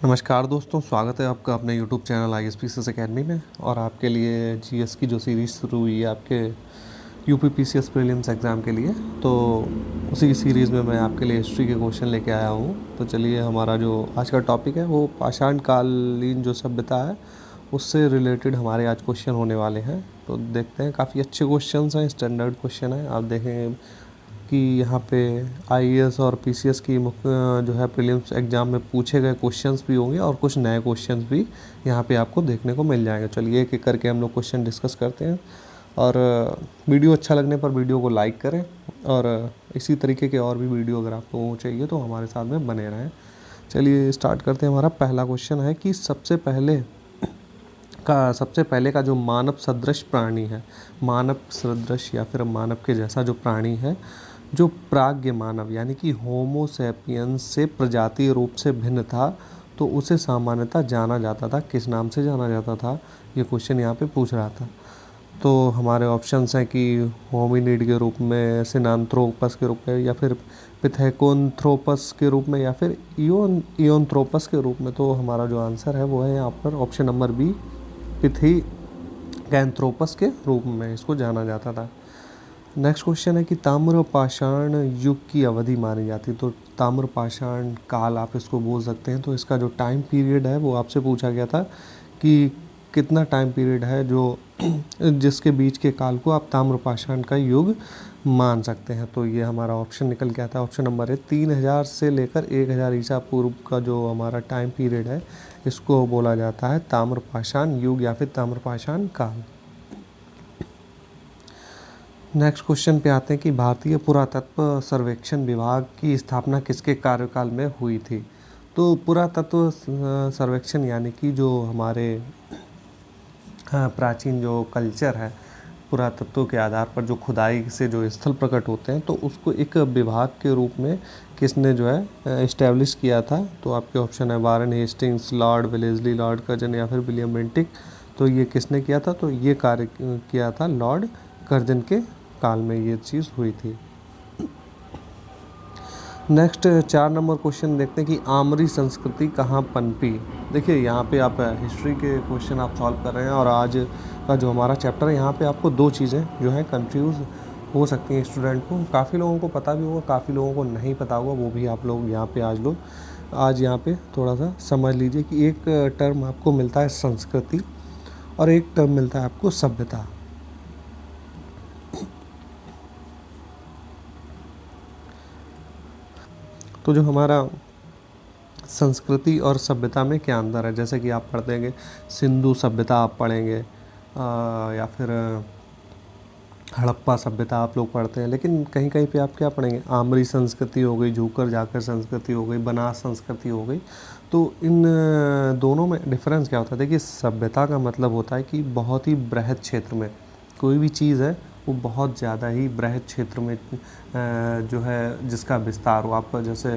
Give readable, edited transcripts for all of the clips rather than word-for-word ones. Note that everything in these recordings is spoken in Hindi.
नमस्कार दोस्तों, स्वागत है आपका अपने यूट्यूब चैनल ISPCS अकेडमी में। और आपके लिए जीएस की जो सीरीज़ शुरू हुई है आपके यूपी पीसीएस प्रीलिम्स एग्ज़ाम के लिए, तो उसी सीरीज़ में मैं आपके लिए हिस्ट्री के क्वेश्चन लेके आया हूँ। तो चलिए, हमारा जो आज का टॉपिक है वो पाषाण कालीन जो सभ्यता है उससे रिलेटेड हमारे आज क्वेश्चन होने वाले हैं। तो देखते हैं, काफ़ी अच्छे क्वेश्चन हैं, स्टैंडर्ड क्वेश्चन हैं। आप देखेंगे कि यहाँ पे आईएएस और पीसीएस की जो है प्रीलिम्स एग्ज़ाम में पूछे गए क्वेश्चंस भी होंगे और कुछ नए क्वेश्चंस भी यहाँ पे आपको देखने को मिल जाएंगे। चलिए एक एक करके हम लोग क्वेश्चन डिस्कस करते हैं। और वीडियो अच्छा लगने पर वीडियो को लाइक करें, और इसी तरीके के और भी वीडियो अगर आपको चाहिए तो हमारे साथ में बने रहें। चलिए स्टार्ट करते हैं। हमारा पहला क्वेश्चन है कि सबसे पहले का जो मानव सदृश प्राणी है, मानव सदृश या फिर मानव के जैसा जो प्राणी है, जो प्राज्ञ मानव यानी कि होमो सैपियंस से प्रजातीय रूप से भिन्न था, तो उसे सामान्यतः जाना जाता था, किस नाम से जाना जाता था, ये क्वेश्चन यहाँ पे पूछ रहा था। तो हमारे ऑप्शंस हैं कि होमिनिड के रूप में, सिनांथ्रोपस के रूप में, या फिर पिथेकोंथ्रोपस के रूप में, या फिर इयोनथ्रोपस के रूप में। तो हमारा जो आंसर है वो है यहाँ पर ऑप्शन नंबर बी, पिथेकैंथ्रोपस के रूप में इसको जाना जाता था। नेक्स्ट क्वेश्चन है कि ताम्रपाषाण युग की अवधि मानी जाती है। तो ताम्रपाषाण काल आप इसको बोल सकते हैं। तो इसका जो टाइम पीरियड है वो आपसे पूछा गया था कि कितना टाइम पीरियड है जो जिसके बीच के काल को आप ताम्रपाषाण का युग मान सकते हैं। तो ये हमारा ऑप्शन निकल के आता है, ऑप्शन नंबर है 3000 से लेकर 1000 ईसा पूर्व का जो हमारा टाइम पीरियड है इसको बोला जाता है ताम्रपाषाण युग या फिर ताम्रपाषाण काल। नेक्स्ट क्वेश्चन पे आते हैं कि भारतीय पुरातत्व सर्वेक्षण विभाग की स्थापना किसके कार्यकाल में हुई थी। तो पुरातत्व सर्वेक्षण यानी कि जो हमारे प्राचीन जो कल्चर है, पुरातत्व के आधार पर जो खुदाई से जो स्थल प्रकट होते हैं, तो उसको एक विभाग के रूप में किसने जो है इस्टेब्लिश किया था। तो आपके ऑप्शन है Warren Hastings, Lord Wellesley, Lord Curzon या फिर विलियम बेंटिक। तो ये किसने किया था? तो ये कार्य किया था लॉर्ड कर्जन के काल में ये चीज़ हुई थी। नेक्स्ट 4 नंबर क्वेश्चन देखते हैं कि आमरी संस्कृति कहाँ पनपी। देखिए यहाँ पे आप हिस्ट्री के क्वेश्चन आप सॉल्व कर रहे हैं, और आज का जो हमारा चैप्टर है यहाँ पे आपको 2 चीज़ें जो है कंफ्यूज हो सकती हैं स्टूडेंट को। काफ़ी लोगों को पता भी होगा, काफ़ी लोगों को नहीं पता होगा, वो भी आप लोग यहाँ पे आज यहाँ पे थोड़ा सा समझ लीजिए कि एक टर्म आपको मिलता है संस्कृति और एक टर्म मिलता है आपको सभ्यता। तो जो हमारा संस्कृति और सभ्यता में क्या अंतर है, जैसे कि आप पढ़ते हैं सिंधु सभ्यता आप पढ़ेंगे, या फिर हड़प्पा सभ्यता आप लोग पढ़ते हैं, लेकिन कहीं कहीं पे आप क्या पढ़ेंगे, आमरी संस्कृति हो गई, झूकर जाकर संस्कृति हो गई, बनास संस्कृति हो गई। तो इन दोनों में डिफरेंस क्या होता है? देखिए, सभ्यता का मतलब होता है कि बहुत ही बृहद क्षेत्र में कोई भी चीज़ है वो बहुत ज़्यादा ही बृहद क्षेत्र में जो है जिसका विस्तार हो। आप जैसे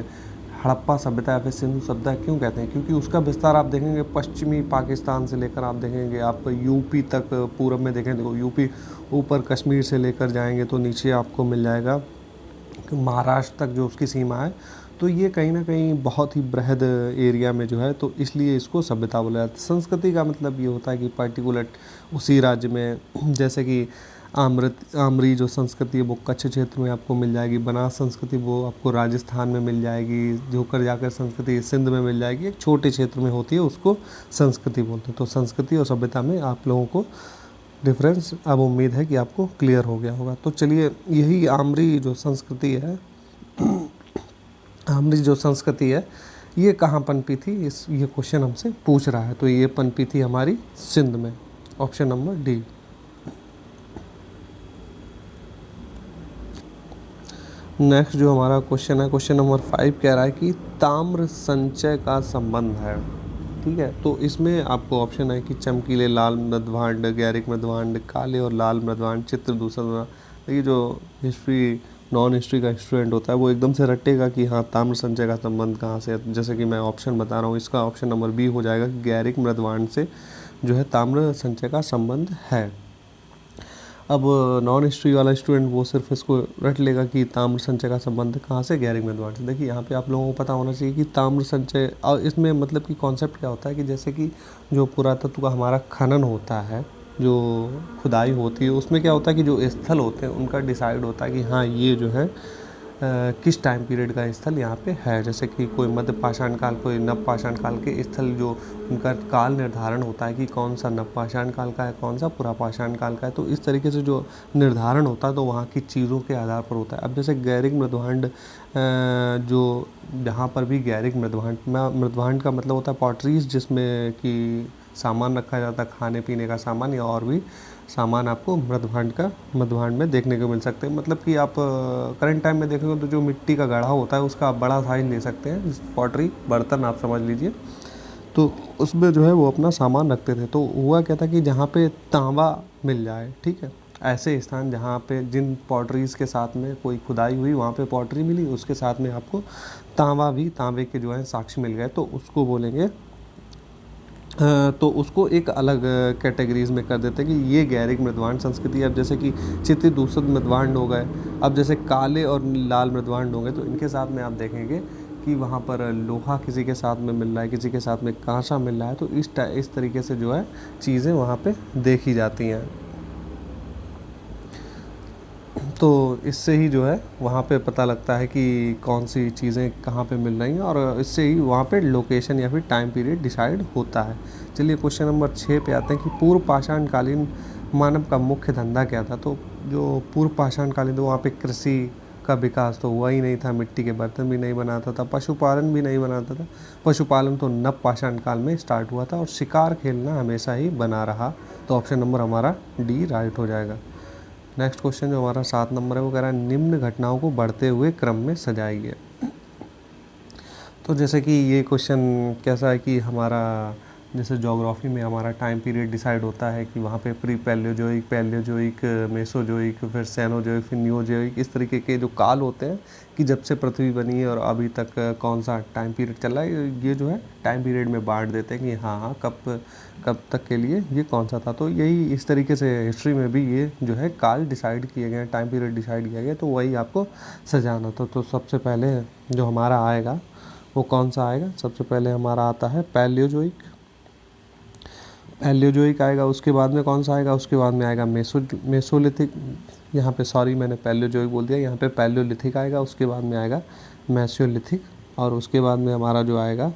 हड़प्पा सभ्यता या फिर सिंधु सभ्यता क्यों कहते हैं? क्योंकि उसका विस्तार आप देखेंगे पश्चिमी पाकिस्तान से लेकर आप देखेंगे आप यूपी तक, पूरब में देखें, देखो यूपी ऊपर कश्मीर से लेकर जाएंगे तो नीचे आपको मिल जाएगा महाराष्ट्र तक जो उसकी सीमा है। तो ये कहीं ना कहीं बहुत ही बृहद एरिया में जो है, तो इसलिए इसको सभ्यता बोला जाता है। संस्कृति का मतलब ये होता है कि पर्टिकुलर उसी राज्य में, जैसे कि आमरी जो संस्कृति है वो कच्छ क्षेत्र में आपको मिल जाएगी, बनास संस्कृति वो आपको राजस्थान में मिल जाएगी, झोकर जाकर संस्कृति सिंध में मिल जाएगी। एक छोटे क्षेत्र में होती है उसको संस्कृति बोलते हैं। तो संस्कृति और सभ्यता में आप लोगों को डिफरेंस अब उम्मीद है कि आपको क्लियर हो गया होगा। तो चलिए, यही आमरी जो संस्कृति है आमरी जो संस्कृति है ये कहाँ पनपी थी, ये क्वेश्चन हमसे पूछ रहा है। तो ये पनपी थी हमारी सिंध में, ऑप्शन नंबर डी। नेक्स्ट जो हमारा क्वेश्चन है, क्वेश्चन नंबर 5 कह रहा है कि ताम्र संचय का संबंध है। ठीक है, तो इसमें आपको ऑप्शन है कि चमकीले लाल मृदभांड, गैरिक मृदभांड, काले और लाल मृदभांड, चित्र दूसरा। देखिए, जो हिस्ट्री नॉन हिस्ट्री का स्टूडेंट होता है वो एकदम से रटेगा कि हाँ ताम्र संचय का संबंध कहाँ से है। जैसे कि मैं ऑप्शन बता रहा हूँ, इसका ऑप्शन नंबर बी हो जाएगा कि गैरिक मृदभांड से जो है ताम्र संचय का संबंध है। अब नॉन हिस्ट्री वाला स्टूडेंट वो सिर्फ इसको रट लेगा कि ताम्र संचय का संबंध कहाँ से, गैरिक मृदवान से। देखिए यहाँ पे आप लोगों को पता होना चाहिए कि ताम्र संचय, और इसमें मतलब कि कॉन्सेप्ट क्या होता है कि जैसे कि जो पुरातत्व का हमारा खनन होता है, जो खुदाई होती है, उसमें क्या होता है कि जो स्थल होते हैं उनका डिसाइड होता है कि हाँ ये जो है किस टाइम पीरियड का स्थल यहाँ पे है। जैसे कि कोई मध्य पाषाण काल, कोई नव पाषाण काल के स्थल, जो उनका काल निर्धारण होता है कि कौन सा नव पाषाण काल का है, कौन सा पुरा पाषाण काल का है। तो इस तरीके से जो निर्धारण होता है तो वहाँ की चीज़ों के आधार पर होता है। अब जैसे गैरिक मृदभांड, जो जहाँ पर भी गैरिक मृदभांड, मृदभांड का मतलब होता है पॉटरीज, जिसमें कि सामान रखा जाता है, खाने पीने का सामान या और भी सामान आपको मृदभांड में देखने को मिल सकते हैं। मतलब कि आप करंट टाइम में देखेंगे तो जो मिट्टी का गढ़ा होता है उसका आप बड़ा साइज ले सकते हैं, पॉटरी बर्तन आप समझ लीजिए, तो उसमें जो है वो अपना सामान रखते थे। तो हुआ क्या था कि जहाँ पे तांबा मिल जाए, ठीक है, ऐसे स्थान जहाँ पे जिन पॉटरीज के साथ में कोई खुदाई हुई वहाँ पे पॉटरी मिली, उसके साथ में आपको तांबे के जो है साक्ष्य मिल गए, तो उसको बोलेंगे, तो उसको एक अलग कैटेगरीज में कर देते हैं कि ये गैरिक मृदभांड संस्कृति। अब जैसे कि चित्रित दूषित मृदभांड हो गए, अब जैसे काले और लाल मृदभांड होंगे, तो इनके साथ में आप देखेंगे कि वहाँ पर लोहा किसी के साथ में मिल रहा है, किसी के साथ में कांसा मिल रहा है। तो इस तरीके से जो है चीज़ें वहाँ पे देखी जाती हैं। तो इससे ही जो है वहाँ पे पता लगता है कि कौन सी चीज़ें कहाँ पे मिल रही हैं, और इससे ही वहाँ पे लोकेशन या फिर टाइम पीरियड डिसाइड होता है। चलिए क्वेश्चन नंबर 6 पे आते हैं कि पूर्व पाषाण कालीन मानव का मुख्य धंधा क्या था। तो जो पूर्व पाषाण कालीन, तो वहाँ पे कृषि का विकास तो हुआ ही नहीं था, मिट्टी के बर्तन भी नहीं बनाता था, पशुपालन भी नहीं बनाता था। पशुपालन तो नव पाषाण काल में स्टार्ट हुआ था, और शिकार खेलना हमेशा ही बना रहा। तो ऑप्शन नंबर हमारा डी राइट हो जाएगा। नेक्स्ट क्वेश्चन जो हमारा 7 नंबर है वो कह रहा है निम्न घटनाओं को बढ़ते हुए क्रम में सजाइए। तो जैसे कि ये क्वेश्चन कैसा है कि हमारा जैसे ज्योग्राफी में हमारा टाइम पीरियड डिसाइड होता है कि वहाँ पे प्री पैलियोजोइक, मेसोजोइक, फिर सेनोजोइक, फिर नियोजोइक, इस तरीके के जो काल होते हैं कि जब से पृथ्वी बनी है और अभी तक कौन सा टाइम पीरियड चल रहा है, ये जो है टाइम पीरियड में बांट देते हैं कि हाँ कब तक के लिए ये कौन सा था। तो यही इस तरीके से हिस्ट्री में भी ये जो है काल डिसाइड किए गए, टाइम पीरियड डिसाइड किया गया, तो वही आपको सजाना था। तो सबसे पहले जो हमारा आएगा वो कौन सा आएगा, सबसे पहले हमारा आता है पैलियोजोइक आएगा। उसके बाद में कौन सा आएगा, उसके बाद में आएगा मेसोलिथिक। यहाँ पे सॉरी मैंने पैलियोजोइक बोल दिया, यहाँ पे पैलियोलिथिक आएगा। उसके बाद में आएगा मेसोलिथिक, और उसके बाद में हमारा जो आएगा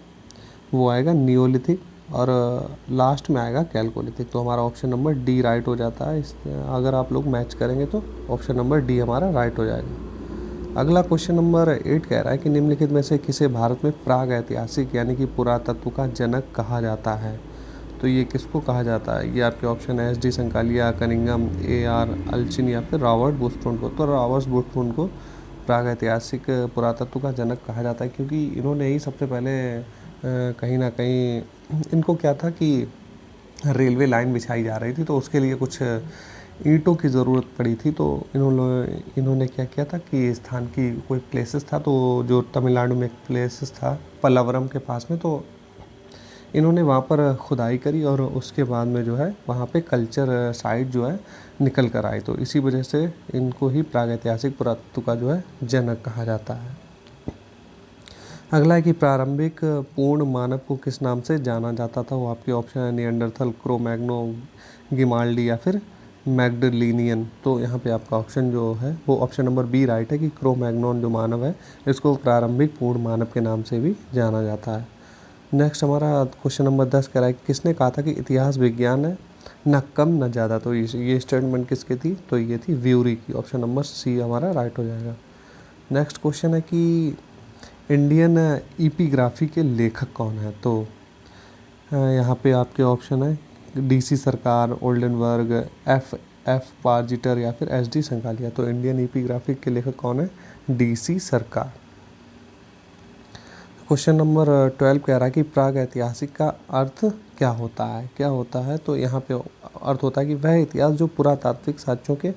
वो आएगा नियोलिथिक, और लास्ट में आएगा कैल्कोलिथिक। तो हमारा ऑप्शन नंबर डी राइट हो जाता है। अगर आप लोग मैच करेंगे तो ऑप्शन नंबर डी हमारा राइट हो जाएगा। अगला क्वेश्चन नंबर 8 कह रहा है कि निम्नलिखित में से किसे भारत में प्राग ऐतिहासिक यानी कि पुरातत्व का जनक कहा जाता है। तो ये किसको कहा जाता है, ये आपके ऑप्शन है S D Sankalia, Cunningham, A R Allchin या फिर रॉबर्ट बुस्टोन को। तो रॉबर्ट बुस्टोन को प्राग ऐतिहासिक पुरातत्व का जनक कहा जाता है, क्योंकि इन्होंने ही सबसे पहले कहीं ना कहीं, इनको क्या था कि रेलवे लाइन बिछाई जा रही थी, तो उसके लिए कुछ ईंटों की ज़रूरत पड़ी थी। तो इन्होंने क्या किया था कि स्थान की कोई प्लेसेस था, तो जो तमिलनाडु में एक प्लेसेस था पल्लवरम के पास में, तो इन्होंने वहाँ पर खुदाई करी, और उसके बाद में जो है वहाँ पे कल्चर साइट जो है निकल कर आई। तो इसी वजह से इनको ही प्रागैतिहासिक पुरातत्व का जो है जनक कहा जाता है। अगला है कि प्रारंभिक पूर्ण मानव को किस नाम से जाना जाता था। वो आपके ऑप्शन है निएंडरथल, क्रो-मैग्नो, गिमाल्डी या फिर मैग्डलिनियन। तो यहाँ पे आपका ऑप्शन जो है वो ऑप्शन नंबर बी राइट है कि क्रो-मैग्नोन जो मानव है इसको प्रारंभिक पूर्ण मानव के नाम से भी जाना जाता है। नेक्स्ट हमारा क्वेश्चन नंबर 10 कह रहा है किसने कहा था कि इतिहास विज्ञान है न कम न ज़्यादा। तो ये स्टेटमेंट किसकी थी, तो ये थी व्यूरी की। ऑप्शन नंबर सी हमारा राइट हो जाएगा। नेक्स्ट क्वेश्चन है कि इंडियन एपिग्राफी के लेखक कौन है। तो यहाँ पे आपके ऑप्शन है डीसी सरकार, ओल्डनबर्ग, एफ पार्जिटर या फिर एस डी संकालिया। तो इंडियन एपिग्राफी के लेखक कौन है, डीसी सरकार। क्वेश्चन नंबर 12 कह रहा है कि प्राग ऐतिहासिक का अर्थ क्या होता है। तो यहाँ पे अर्थ होता है कि वह इतिहास जो पुरातात्विक साक्ष्यों के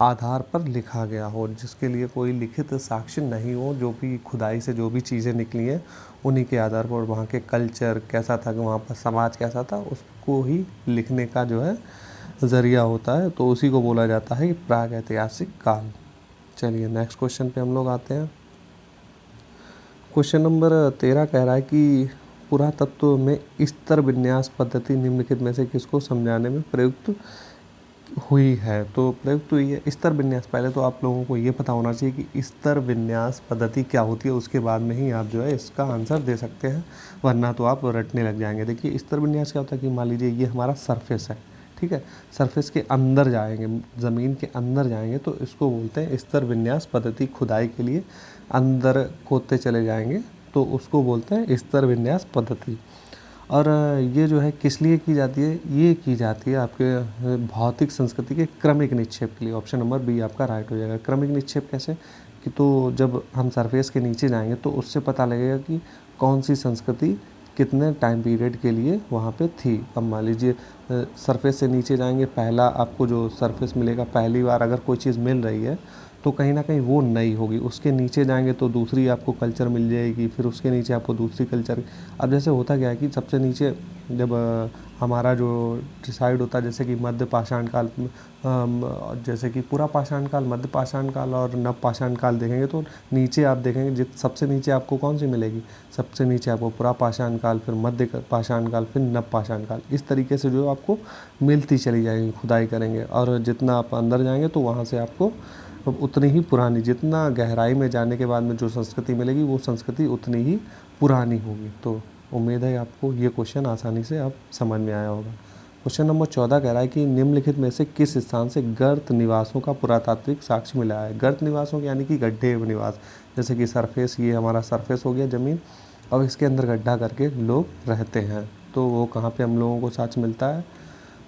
आधार पर लिखा गया हो, जिसके लिए कोई लिखित साक्ष्य नहीं हो, जो भी खुदाई से जो भी चीज़ें निकली हैं उन्हीं के आधार पर, वहाँ के कल्चर कैसा था, वहाँ पर समाज कैसा था, उसको ही लिखने का जो है ज़रिया होता है, तो उसी को बोला जाता है कि प्रागैतिहासिक काल। चलिए नेक्स्ट क्वेश्चन पे हम लोग आते हैं। क्वेश्चन नंबर 13 कह रहा है कि पुरातत्व में स्तर विन्यास पद्धति निम्नलिखित में से किसको समझाने में प्रयुक्त हुई है। तो प्रयुक्त हुई है स्तर विन्यास। पहले तो आप लोगों को ये पता होना चाहिए कि स्तर विन्यास पद्धति क्या होती है, उसके बाद में ही आप जो है इसका आंसर दे सकते हैं, वरना तो आप रटने लग जाएंगे। देखिए स्तर विन्यास क्या होता है कि मान लीजिए ये हमारा सरफेस है, ठीक है, सरफेस के अंदर जाएंगे, ज़मीन के अंदर जाएंगे तो इसको बोलते हैं स्तर विन्यास पद्धति। खुदाई के लिए अंदर खोदते चले जाएंगे तो उसको बोलते हैं स्तर विन्यास पद्धति। और ये जो है किस लिए की जाती है, ये की जाती है आपके भौतिक संस्कृति के क्रमिक निक्षेप के लिए। ऑप्शन नंबर बी आपका राइट हो जाएगा। क्रमिक निक्षेप कैसे कि तो जब हम सरफेस के नीचे जाएंगे तो उससे पता लगेगा कि कौन सी संस्कृति कितने टाइम पीरियड के लिए वहाँ पे थी। अब मान लीजिए सरफेस से नीचे जाएंगे, पहला आपको जो सरफेस मिलेगा, पहली बार अगर कोई चीज़ मिल रही है तो कहीं ना कहीं वो नई होगी। उसके नीचे जाएंगे तो दूसरी आपको कल्चर मिल जाएगी, फिर उसके नीचे आपको दूसरी कल्चर। अब जैसे होता क्या है कि सबसे नीचे जब हमारा जो डिसाइड होता है, जैसे कि मध्य पाषाण काल, जैसे कि पूरा पाषाण काल, मध्य पाषाण काल और नव पाषाण काल देखेंगे तो नीचे आप देखेंगे सबसे नीचे आपको कौन सी मिलेगी, सबसे नीचे आपको पूरा पाषाण काल, फिर मध्य पाषाण काल, फिर नव पाषाण काल। इस तरीके से जो आपको मिलती चली जाएगी, खुदाई करेंगे, और जितना आप अंदर जाएंगे तो वहाँ से आपको उतनी ही पुरानी, जितना गहराई में जाने के बाद में जो संस्कृति मिलेगी वो संस्कृति उतनी ही पुरानी होगी। तो उम्मीद है आपको ये क्वेश्चन आसानी से आप समझ में आया होगा। क्वेश्चन नंबर 14 कह रहा है कि निम्नलिखित में से किस स्थान से गर्त निवासों का पुरातात्विक साक्ष्य मिला है। गर्त निवासों यानी कि गड्ढे निवास, जैसे कि सरफेस, ये हमारा सरफेस हो गया ज़मीन, और इसके अंदर गड्ढा करके लोग रहते हैं। तो वो कहाँ पे हम लोगों को साक्ष्य मिलता है,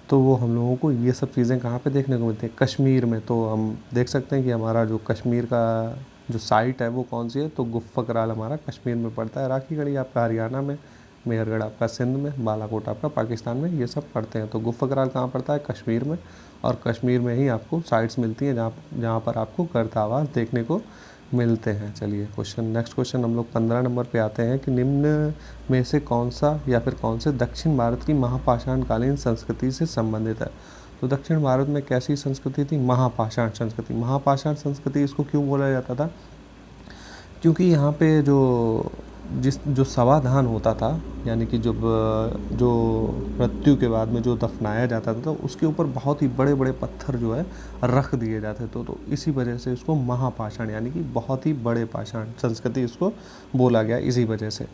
तो वो हम लोगों को ये सब चीज़ें कहाँ पे देखने को मिलती हैं, कश्मीर में। तो हम देख सकते हैं कि हमारा जो कश्मीर का जो साइट है वो कौन सी है, तो गुफा कराल हमारा कश्मीर में पड़ता है, राखी गढ़ी आपका हरियाणा में, मेहरगढ़ आपका सिंध में, बालाकोट आपका पाकिस्तान में, ये सब पड़ते हैं। तो गुफा कराल कहाँ पड़ता है, कश्मीर में, और कश्मीर में ही आपको साइट्स मिलती हैं जहाँ पर आपको गर्त आवास देखने को मिलते हैं। चलिए नेक्स्ट क्वेश्चन हम लोग 15 नंबर पे आते हैं कि निम्न में से कौन सा या फिर कौन से दक्षिण भारत की महापाषाणकालीन संस्कृति से संबंधित है। तो दक्षिण भारत में कैसी संस्कृति थी, महापाषाण संस्कृति। महापाषाण संस्कृति इसको क्यों बोला जाता था, क्योंकि यहाँ पे जो समाधान होता था, यानी कि जब जो मृत्यु के बाद में जो दफनाया जाता था तो उसके ऊपर बहुत ही बड़े बड़े पत्थर जो है रख दिए जाते थे। तो इसी वजह से इसको महापाषाण यानी कि बहुत ही बड़े पाषाण संस्कृति इसको बोला गया, इसी वजह से।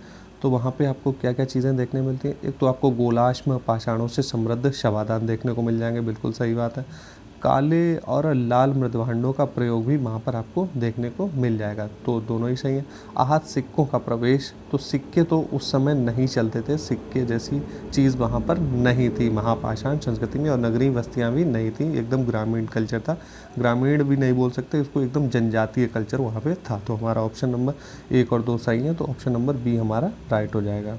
तो वहाँ पे आपको क्या क्या चीज़ें देखने मिलती हैं, एक तो आपको गोलाश्म पाषाणों से समृद्ध शवाधान देखने को मिल जाएंगे, बिल्कुल सही बात है। काले और लाल मृदभांडों का प्रयोग भी वहाँ पर आपको देखने को मिल जाएगा, तो दोनों ही सही है। आहत सिक्कों का प्रवेश, तो सिक्के तो उस समय नहीं चलते थे, सिक्के जैसी चीज़ वहाँ पर नहीं थी महापाषाण संस्कृति में, और नगरीय बस्तियाँ भी नहीं थी, एकदम ग्रामीण कल्चर था। ग्रामीण भी नहीं बोल सकते इसको, एकदम जनजातीय कल्चर वहाँ पे था। तो हमारा ऑप्शन नंबर 1 और 2 सही है, तो ऑप्शन नंबर बी हमारा राइट हो जाएगा।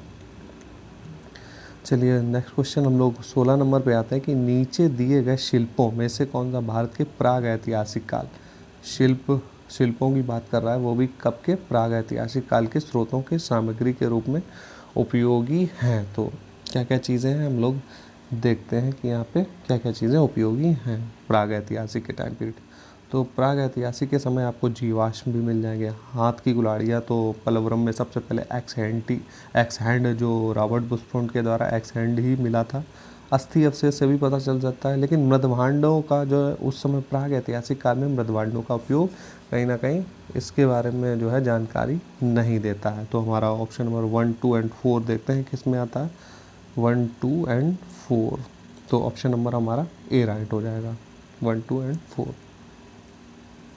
चलिए नेक्स्ट क्वेश्चन हम लोग 16 नंबर पे आते हैं कि नीचे दिए गए शिल्पों में से कौन सा भारत के प्राग ऐतिहासिक काल, शिल्पों की बात कर रहा है, वो भी कब के, प्राग ऐतिहासिक काल के स्रोतों के सामग्री के रूप में उपयोगी हैं। तो क्या क्या चीज़ें हैं हम लोग देखते हैं कि यहाँ पे क्या क्या चीज़ें उपयोगी हैं प्राग ऐतिहासिक के टाइम पीरियड। तो प्राग ऐतिहासिक के समय आपको जीवाश्म भी मिल जाएंगे, हाथ की कुल्हाड़ियाँ, तो पलवरम में सबसे पहले एक्स हैंड जो रॉबर्ट बुशफोर्ड के द्वारा एक्स हैंड ही मिला था। अस्थि अवशेष से भी पता चल जाता है, लेकिन मृदभांडों का जो है उस समय प्राग ऐतिहासिक काल में मृदभांडों का उपयोग कहीं ना कहीं इसके बारे में जो है जानकारी नहीं देता है। तो हमारा ऑप्शन नंबर 1, 2 एंड 4 देखते हैं किस में आता है, 1, 2 एंड 4। तो ऑप्शन नंबर हमारा ए राइट हो जाएगा, 1, 2 एंड 4।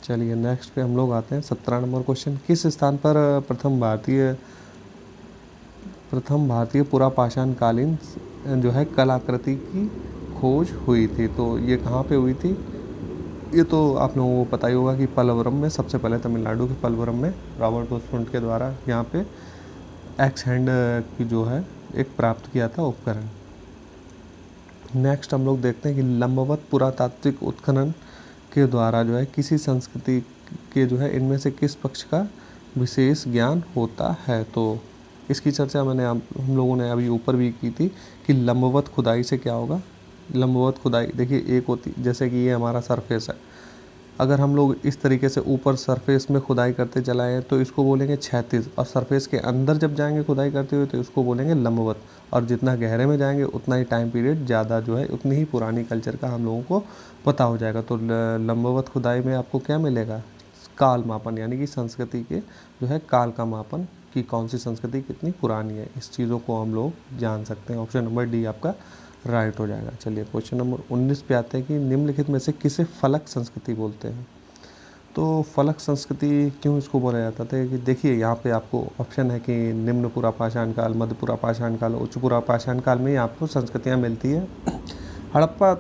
चलिए नेक्स्ट पे हम लोग आते हैं 17 नंबर क्वेश्चन। किस स्थान पर प्रथम भारतीय पुरापाषाण कालीन जो है कलाकृति की खोज हुई थी। तो ये कहाँ पे हुई थी, ये तो आप लोगों को पता ही होगा कि पलवरम में, सबसे पहले तमिलनाडु के पलवरम में रॉबर्ट बुशफोर्ड के द्वारा यहाँ पे एक्स हैंड की जो है एक प्राप्त किया था उपकरण। नेक्स्ट हम लोग देखते हैं कि लंबवत पुरातात्विक उत्खनन के द्वारा जो है किसी संस्कृति के जो है इनमें से किस पक्ष का विशेष ज्ञान होता है। तो इसकी चर्चा हम लोगों ने अभी ऊपर भी की थी कि लंबवत खुदाई से क्या होगा, लंबवत खुदाई देखिए एक होती, जैसे कि ये हमारा सरफेस है, अगर हम लोग इस तरीके से ऊपर सरफेस में खुदाई करते चलाएं तो इसको बोलेंगे क्षैतिज, और सरफेस के अंदर जब जाएंगे खुदाई करते हुए तो इसको बोलेंगे लंबवत। और जितना गहरे में जाएंगे उतना ही टाइम पीरियड ज़्यादा जो है, उतनी ही पुरानी कल्चर का हम लोगों को पता हो जाएगा। तो लंबवत खुदाई में आपको क्या मिलेगा, काल मापन, यानी कि संस्कृति के जो है काल का मापन कि कौन सी संस्कृति कितनी पुरानी है, इस चीज़ों को हम लोग जान सकते हैं। ऑप्शन नंबर डी आपका राइट हो जाएगा। चलिए क्वेश्चन नंबर 19 पे आते हैं कि निम्नलिखित में से किसे फलक संस्कृति बोलते हैं। तो फलक संस्कृति क्यों इसको बोला जाता था कि देखिए यहाँ पे आपको ऑप्शन है कि निम्न पुरा पाषाण काल, मध्य पुरा पाषाण काल, उच्च पुरा पाषाण काल में ही आपको संस्कृतियाँ मिलती है। हड़प्पा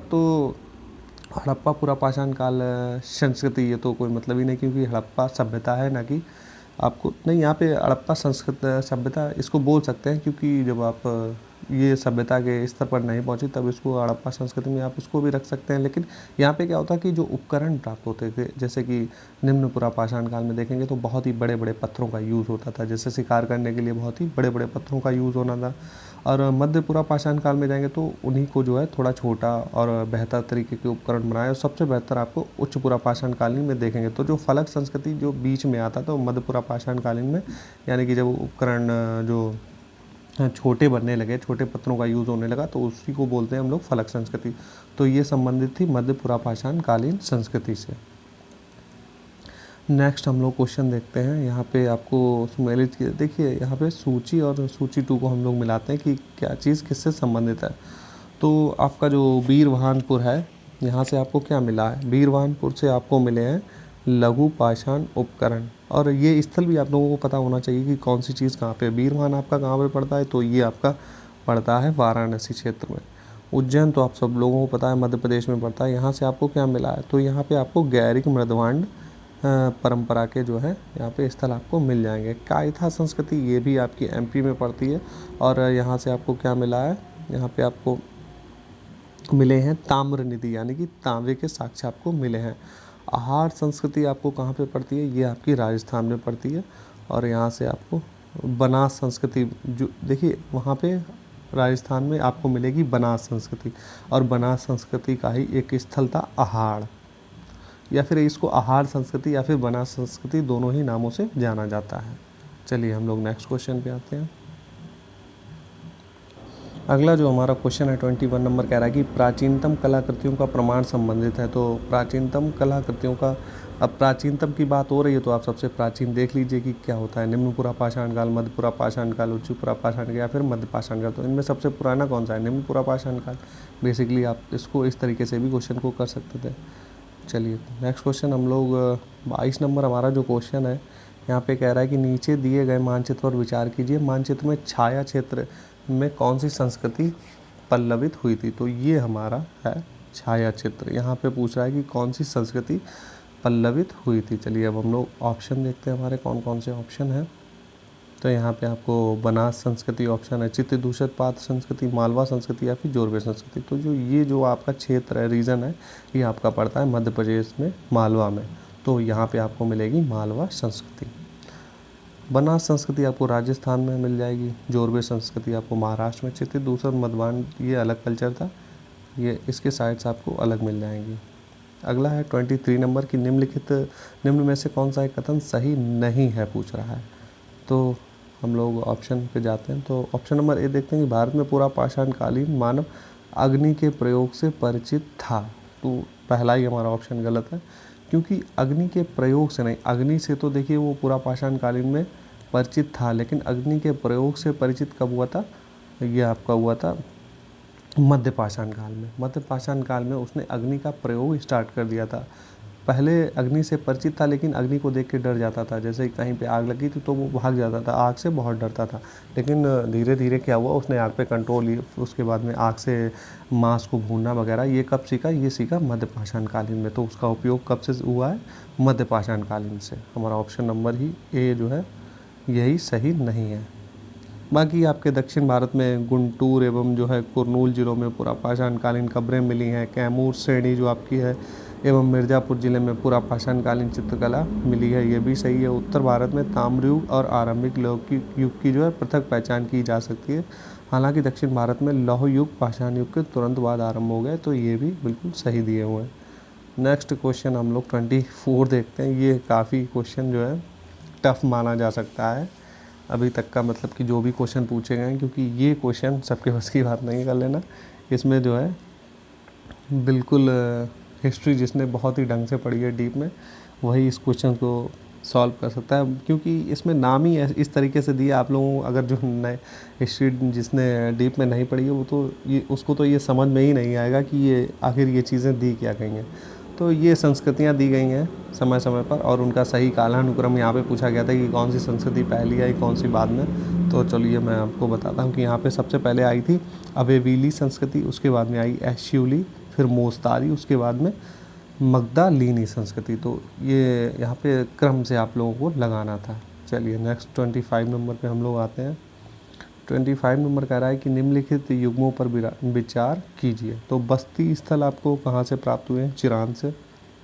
पुरा पाषाण काल संस्कृति ये तो कोई मतलब ही नहीं, क्योंकि हड़प्पा सभ्यता है ना कि आपको नहीं, यहाँ पे हड़प्पा संस्कृत सभ्यता इसको बोल सकते हैं, क्योंकि जब आप ये सभ्यता के स्तर पर नहीं पहुंची तब इसको हड़प्पा संस्कृति में आप इसको भी रख सकते हैं। लेकिन यहाँ पे क्या होता है कि जो उपकरण प्राप्त होते थे, जैसे कि निम्न पुरा पाषाण काल में देखेंगे तो बहुत ही बड़े बड़े पत्थरों का यूज़ होता था, जैसे शिकार करने के लिए बहुत ही बड़े बड़े पत्थरों का यूज़ होना था। और मध्य पुरा पाषाण काल में जाएंगे तो उन्हीं को जो है थोड़ा छोटा और बेहतर तरीके के उपकरण बनाए, और सबसे बेहतर आपको उच्च पुरा पाषाण कालीन में देखेंगे। तो जो फलक संस्कृति जो बीच में आता था वो मध्य पुरा पाषाण कालीन में, यानी कि जब उपकरण जो छोटे बनने लगे, छोटे पत्थरों का यूज़ होने लगा, तो उसी को बोलते हैं हम लोग फलक संस्कृति। तो ये संबंधित थी मध्य पुरा पाषाण कालीन संस्कृति से। नेक्स्ट हम लोग क्वेश्चन देखते हैं। यहाँ पे आपको सुमेलित की देखिए, यहाँ पे सूची और सूची 2 को हम लोग मिलाते हैं कि क्या चीज़ किससे संबंधित है। तो आपका जो बीरवाहनपुर है, यहाँ से आपको क्या मिला है, बीरवाहनपुर से आपको मिले हैं लघु पाषाण उपकरण। और ये स्थल भी आप लोगों को पता होना चाहिए कि कौन सी चीज़ कहाँ पे, बीरवाहन आपका कहाँ पे पड़ता है, तो ये आपका पड़ता है वाराणसी क्षेत्र में। उज्जैन तो आप सब लोगों को पता है मध्य प्रदेश में पड़ता है। यहाँ से आपको क्या मिला है, तो यहाँ पे आपको गैरिक मृदवांड परंपरा के जो है यहाँ पे स्थल आपको मिल जाएंगे। कायथा संस्कृति ये भी आपकी एमपी में पड़ती है। और यहाँ से आपको क्या मिला है, यहाँ पे आपको मिले हैं ताम्र निधि, यानी कि तांबे के साक्ष्य आपको मिले हैं। आहार संस्कृति आपको कहाँ पे पड़ती है, ये आपकी राजस्थान में पड़ती है। और यहाँ से आपको बनास संस्कृति, जो देखिए वहाँ पे राजस्थान में आपको मिलेगी बनास संस्कृति, और बनास संस्कृति का ही एक स्थल था आहाड़, या फिर इसको आहार संस्कृति या फिर बनास संस्कृति दोनों ही नामों से जाना जाता है। चलिए हम लोग नेक्स्ट क्वेश्चन पे आते हैं। अगला जो हमारा क्वेश्चन है 21 नंबर कह रहा है कि प्राचीनतम कलाकृतियों का प्रमाण संबंधित है। तो प्राचीनतम कलाकृतियों का, अब प्राचीनतम की बात हो रही है तो आप सबसे प्राचीन देख लीजिए कि क्या होता है, निम्न पुरा पाषाण काल, मध्य पुरा पाषाण काल, उच्च पुरा पाषाण काल या फिर मध्य पाषाण काल। तो इनमें सबसे पुराना कौन सा है, निम्न पुरा पाषाण काल। बेसिकली आप इसको इस तरीके से भी क्वेश्चन को कर सकते थे। चलिए नेक्स्ट क्वेश्चन हम लोग 22 नंबर हमारा जो क्वेश्चन है यहाँ पे कह रहा है कि नीचे दिए गए मानचित्र पर विचार कीजिए, मानचित्र में छाया क्षेत्र में कौन सी संस्कृति पल्लवित हुई थी। तो ये हमारा है छाया चित्र, यहाँ पे पूछ रहा है कि कौन सी संस्कृति पल्लवित हुई थी। चलिए अब हम लोग ऑप्शन देखते हैं हमारे कौन कौन से ऑप्शन हैं। तो यहाँ पे आपको बनास संस्कृति ऑप्शन है, चित्त दूषित पात्र संस्कृति, मालवा संस्कृति या फिर जोरवे संस्कृति। तो जो आपका क्षेत्र है, रीजन है, ये आपका पड़ता है मध्य प्रदेश में मालवा में। तो यहाँ पे आपको मिलेगी मालवा संस्कृति। बनास संस्कृति आपको राजस्थान में मिल जाएगी, जोरवे संस्कृति आपको महाराष्ट्र में, चित्त दूषित मधवान ये अलग कल्चर था, ये इसके साइड्स आपको अलग मिल जाएंगी। अगला है 23 नंबर की निम्न में से कौन सा एक कथन सही नहीं है पूछ रहा है। तो हम लोग ऑप्शन पे जाते हैं। तो ऑप्शन नंबर ए देखते हैं कि भारत में पूरा पाषाणकालीन मानव अग्नि के प्रयोग से परिचित था। तो पहला ही हमारा ऑप्शन गलत है, क्योंकि अग्नि के प्रयोग से नहीं, अग्नि से तो देखिए वो पूरा पाषाणकालीन में परिचित था, लेकिन अग्नि के प्रयोग से परिचित कब हुआ था, ये आपका हुआ था मध्य पाषाण काल में। मध्य पाषाण काल में उसने अग्नि का प्रयोग स्टार्ट कर दिया था। पहले अग्नि से परिचित था, लेकिन अग्नि को देख के डर जाता था। जैसे कहीं पे आग लगी थी तो वो भाग जाता था, आग से बहुत डरता था। लेकिन धीरे धीरे क्या हुआ, उसने आग पे कंट्रोल लिया। उसके बाद में आग से मांस को भूनना वगैरह ये कब सीखा, ये सीखा मध्य पाषाण कालीन में। तो उसका उपयोग कब से हुआ है, मध्य पाषाण कालीन से। हमारा ऑप्शन नंबर ही ए जो है यही सही नहीं है। बाकी आपके दक्षिण भारत में गुंटूर एवं जो है कुरनूल जिलों में पूरा पाषाणकालीन कब्रें मिली हैं। कैमूर श्रेणी जो आपकी है एवं मिर्ज़ापुर ज़िले में पूरा पाषाणकालीन चित्रकला मिली है, ये भी सही है। उत्तर भारत में ताम्रयुग और आरंभिक युग की जो है पृथक पहचान की जा सकती है। हालांकि दक्षिण भारत में लौह युग पाषाण युग के तुरंत बाद आरंभ हो गए, तो ये भी बिल्कुल सही दिए हुए हैं। नेक्स्ट क्वेश्चन हम लोग 24 देखते हैं। ये काफ़ी क्वेश्चन जो है टफ माना जा सकता है अभी तक का, मतलब कि जो भी क्वेश्चन पूछे गए हैं, क्योंकि ये क्वेश्चन सबके बस की बात नहीं कर लेना। इसमें जो है बिल्कुल हिस्ट्री जिसने बहुत ही ढंग से पढ़ी है डीप में, वही इस क्वेश्चन को सॉल्व कर सकता है, क्योंकि इसमें नाम ही इस तरीके से दिया। आप लोगों अगर जो नए हिस्ट्री जिसने डीप में नहीं पढ़ी है वो तो ये उसको तो ये समझ में ही नहीं आएगा कि ये आखिर ये चीज़ें दी क्या गई हैं। तो ये संस्कृतियाँ दी गई हैं समय समय पर, और उनका सही कालानुक्रम यहाँ पे पूछा गया था कि कौन सी संस्कृति पहली आई कौन सी बाद में। तो चलिए मैं आपको बताता हूँ कि यहाँ पे सबसे पहले आई थी अवेवीली संस्कृति, उसके बाद में आई एश्यूली, फिर मोस्तारी, उसके बाद में मगधालिनी संस्कृति। तो ये यहाँ पे क्रम से आप लोगों को लगाना था। चलिए नेक्स्ट 25 नंबर पे हम लोग आते हैं। 25 नंबर कह रहा है कि निम्नलिखित युग्मों पर विचार कीजिए। तो बस्ती स्थल आपको कहाँ से प्राप्त हुए हैं? चिरांद से,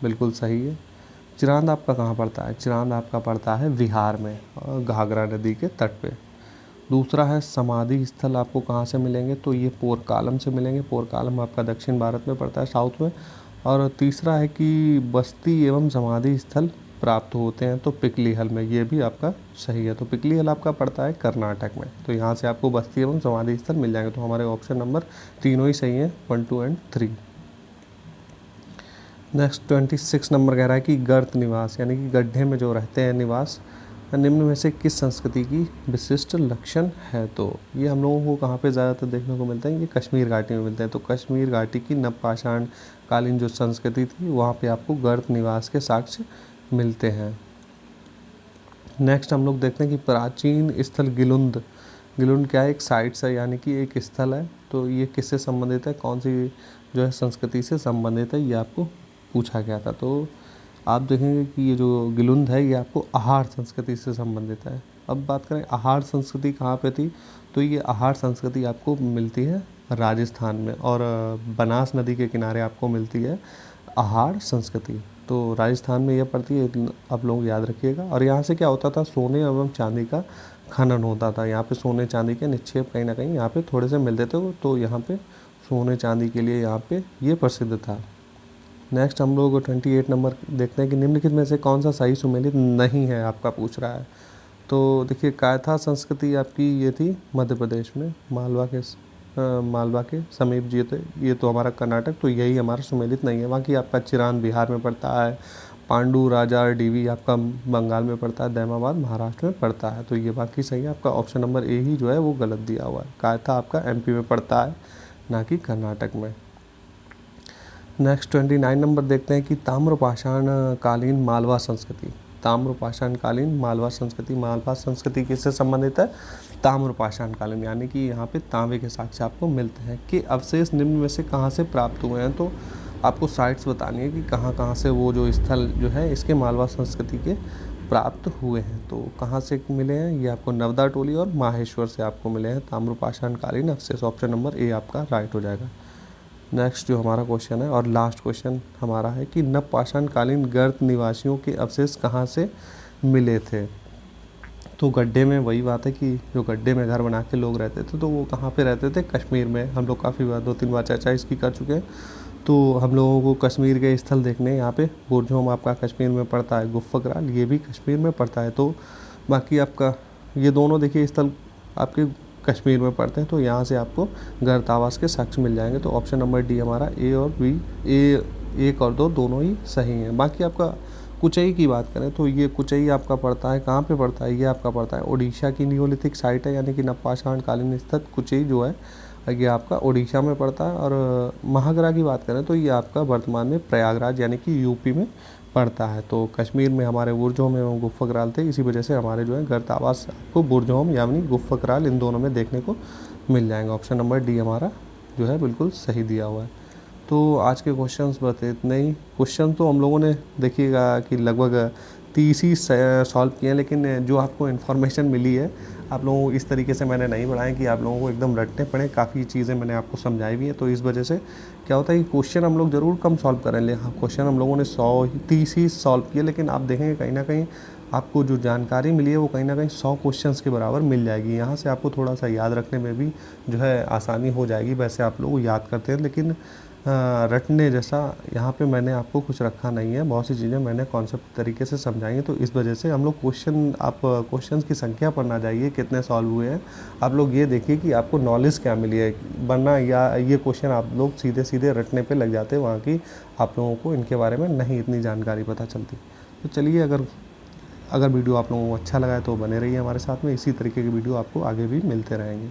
बिल्कुल सही है। चिरांद आपका कहाँ पड़ता है? चिरांद आपका पड़ता है बिहार में, और घाघरा नदी के तट पे। दूसरा है समाधि स्थल आपको कहाँ से मिलेंगे? तो ये पोरकालम से मिलेंगे। पोरकालम आपका दक्षिण भारत में पड़ता है, साउथ में। और तीसरा है कि बस्ती एवं समाधि स्थल प्राप्त होते हैं तो पिकलीहल में, ये भी आपका सही है। तो पिकलीहल आपका पड़ता है कर्नाटक में। तो यहाँ से आपको बस्ती एवं समाधि स्थल मिल जाएंगे। तो हमारे ऑप्शन नंबर तीनों ही सही हैं, 1, 2 एंड 3। नेक्स्ट 26 नंबर कह रहा है कि गर्त निवास, यानी कि गड्ढे में जो रहते हैं निवास, निम्न में से किस संस्कृति की विशिष्ट लक्षण है? तो ये हम लोगों को कहाँ पे ज़्यादातर देखने को मिलता है? ये कश्मीर घाटी में मिलते हैं। तो कश्मीर घाटी की नवपाषाण कालीन जो संस्कृति थी, वहाँ पे आपको गर्त निवास के साक्ष्य मिलते हैं। नेक्स्ट हम लोग देखते हैं कि प्राचीन स्थल गिलुंद। गिलुंद क्या है? एक साइट्स है, यानी कि एक स्थल है। तो ये किससे संबंधित है, कौन सी जो है संस्कृति से संबंधित है, ये आपको पूछा गया था। तो आप देखेंगे कि ये जो गिलुंद है ये आपको आहार संस्कृति से संबंधित है। अब बात करें आहार संस्कृति कहाँ पे थी, तो ये आहार संस्कृति आपको मिलती है राजस्थान में, और बनास नदी के किनारे आपको मिलती है आहार संस्कृति। तो राजस्थान में यह पड़ती है, आप लोग याद रखिएगा। और यहाँ से क्या होता था? सोने एवं चांदी का खनन होता था। यहाँ पे सोने चांदी के निक्षेप कहीं ना कहीं यहाँ पे थोड़े से मिलते थे, तो यहाँ पे सोने चांदी के लिए यहाँ पे ये प्रसिद्ध था। नेक्स्ट हम लोग 28 नंबर देखते हैं कि निम्नलिखित में से कौन सा सही सुमेलित नहीं है, आपका पूछ रहा है। तो देखिए कायथा संस्कृति आपकी ये थी मध्य प्रदेश में, मालवा के समीप जी थे। ये तो हमारा कर्नाटक, तो यही हमारा सुमेलित नहीं है। बाकी आपका चिरांद बिहार में पड़ता है, पांडु राजा डीवी आपका बंगाल में पड़ता है, दैमाबाद महाराष्ट्र में पड़ता है। तो ये बाकी सही है। आपका ऑप्शन नंबर ए ही जो है वो गलत दिया हुआ है। कायथा आपका एमपी में पड़ता है, ना कि कर्नाटक में। नेक्स्ट 29 नंबर देखते हैं कि ताम्रपाषाण कालीन मालवा संस्कृति। ताम्रपाषाण कालीन मालवा संस्कृति, मालवा संस्कृति किससे संबंधित है? ताम्रपाषाण कालीन, यानी कि यहाँ पे तांबे के साक्ष्य आपको मिलते हैं। कि अवशेष निम्न में से कहाँ से प्राप्त हुए हैं? तो आपको साइट्स बतानी है कि कहाँ कहाँ से वो जो स्थल जो है इसके मालवा संस्कृति के प्राप्त हुए हैं। तो कहाँ से मिले हैं? ये आपको नवदा टोली और माहेश्वर से आपको मिले हैं ताम्रपाषाण कालीन अवशेष। ऑप्शन नंबर ए आपका राइट हो जाएगा। नेक्स्ट जो हमारा क्वेश्चन है और लास्ट क्वेश्चन हमारा है कि नवपाषाण कालीन गर्त निवासियों के अवशेष कहाँ से मिले थे? तो गड्ढे में, वही बात है कि जो गड्ढे में घर बना के लोग रहते थे, तो वो कहाँ पे रहते थे? कश्मीर में। हम लोग काफ़ी बार 2-3 बार चर्चा इसकी कर चुके हैं। तो हम लोगों को कश्मीर के स्थल देखने यहाँ पे बुरजोम आपका कश्मीर में पड़ता है, गुफ़्फ़कराल ये भी कश्मीर में पड़ता है। तो बाकी आपका ये दोनों देखिए स्थल आपके कश्मीर में पड़ते हैं। तो यहाँ से आपको गर्त आवास के साक्ष्य मिल जाएंगे। तो ऑप्शन नंबर डी हमारा ए और बी, ए 1 और 2 दोनों ही सही हैं। बाकी आपका कुचई की बात करें तो ये कुचई आपका पड़ता है, कहाँ पे पड़ता है? ये आपका पड़ता है उड़ीसा की नियोलिथिक साइट है, यानी कि नवपाषाण कालीन स्थित कुचई जो है ये आपका उड़ीसा में पड़ता है। और महागरा की बात करें तो ये आपका वर्तमान में प्रयागराज यानी कि यूपी में पड़ता है। तो कश्मीर में हमारे बुरजोम एवं गुफ़्फ़कराल थे, इसी वजह से हमारे जो है गर्त आवास आपको बुरजोम यानी गुफ़्फ़कराल इन दोनों में देखने को मिल जाएंगे। ऑप्शन नंबर डी हमारा जो है बिल्कुल सही दिया हुआ है। तो आज के क्वेश्चंस बस इतने ही। क्वेश्चन तो हम लोगों ने देखिएगा कि लगभग 30 ही सॉल्व किए हैं, लेकिन जो आपको इन्फॉर्मेशन मिली है आप लोगों को इस तरीके से मैंने नहीं पढ़ाया कि आप लोगों को एकदम रटने पड़े। काफ़ी चीज़ें मैंने आपको समझाई भी हैं, तो इस वजह से क्या होता है कि क्वेश्चन हम लोग ज़रूर कम सॉल्व करें। ले हाँ, क्वेश्चन हम लोगों ने 30 ही सॉल्व किए, लेकिन आप देखेंगे कहीं ना कहीं आपको जो जानकारी मिली है वो कहीं ना कहीं 100 क्वेश्चंस के बराबर मिल जाएगी। यहाँ से आपको थोड़ा सा याद रखने में भी जो है आसानी हो जाएगी। वैसे आप लोग याद करते हैं, लेकिन रटने जैसा यहाँ पे मैंने आपको कुछ रखा नहीं है। बहुत सी चीज़ें मैंने कॉन्सेप्ट तरीके से समझाई हैं, तो इस वजह से हम लोग आप क्वेश्चंस की संख्या पर ना जाइए कितने सॉल्व हुए हैं, आप लोग ये देखिए कि आपको नॉलेज क्या मिली है। वरना या ये क्वेश्चन आप लोग सीधे सीधे रटने पे लग जाते हैं, वहाँ की आप लोगों को इनके बारे में नहीं इतनी जानकारी पता चलती। तो चलिए, अगर वीडियो आप लोगों को अच्छा लगा है तो बने रहिए हमारे साथ में। इसी तरीके के वीडियो आपको आगे भी मिलते रहेंगे।